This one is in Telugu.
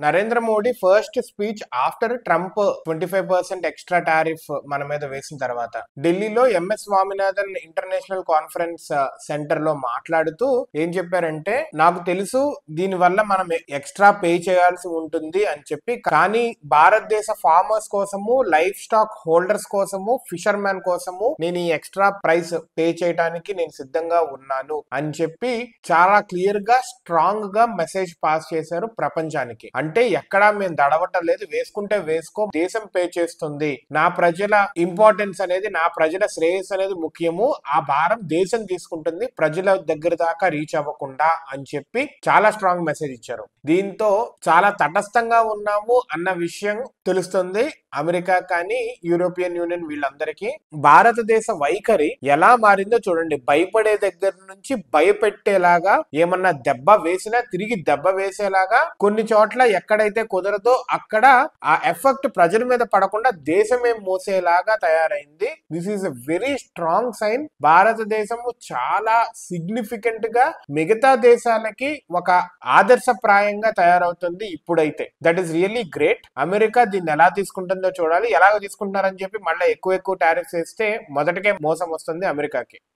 Narendra Modi first speech after Trump 25% extra tariff మన మీద వేసిన తర్వాత ఢిల్లీలో MS Swaminathan international conference centre లో మాట్లాడుతూ ఏం చెప్పారంటే, నాకు తెలుసు దీని వల్ల మనం ఎక్స్ట్రా పే చేయాల్సి ఉంటుంది అని చెప్పి, కానీ భారతదేశ ఫార్మర్స్ కోసము, లైఫ్ స్టాక్ హోల్డర్స్ కోసము, ఫిషర్ మ్యాన్ కోసము నేను ఈ ఎక్స్ట్రా ప్రైస్ పే చేయడానికి నేను సిద్ధంగా ఉన్నాను అని చెప్పి చాలా క్లియర్ గా స్ట్రాంగ్ గా మెసేజ్ పాస్ చేశారు ప్రపంచానికి. అంటే ఎక్కడా మేము దడవటలేదు, వేసుకుంటే వేసుకో, దేశం పే చేస్తుంది, నా ప్రజల ఇంపార్టెన్స్ అనేది, నా ప్రజల శ్రేయస్ అనేది ముఖ్యము, ఆ భారం దేశం తీసుకుంటుంది ప్రజల దగ్గర దాకా రీచ్ అవ్వకుండా అని చెప్పి చాలా స్ట్రాంగ్ మెసేజ్ ఇచ్చారు. దీంతో చాలా తటస్థంగా ఉన్నాము అన్న విషయం తెలుస్తుంది అమెరికా కానీ యూరోపియన్ యూనియన్ వీళ్ళందరికీ. భారతదేశ వైఖరి ఎలా మారిందో చూడండి. భయపడే దగ్గర నుంచి భయపెట్టేలాగా, ఏమన్నా దెబ్బ వేసినా తిరిగి దెబ్బ వేసేలాగా, కొన్ని చోట్ల ఎక్కడైతే కుదరదో అక్కడ ఆ ఎఫెక్ట్ ప్రజల మీద పడకుండా దేశమే మోసేలాగా తయారైంది. This is a very strong sign. భారతదేశము చాలా సిగ్నిఫికెంట్ గా మిగతా దేశాలకి ఒక ఆదర్శప్రాయంగా తయారవుతుంది ఇప్పుడైతే. That is really great. America దీన్ని ఎలా తీసుకుంటుందో చూడాలి. ఎలాగో తీసుకుంటున్నారని చెప్పి మళ్ళీ ఎక్కువ టారిఫ్స్ వేస్తే మొదటికే మోసం వస్తుంది అమెరికాకి.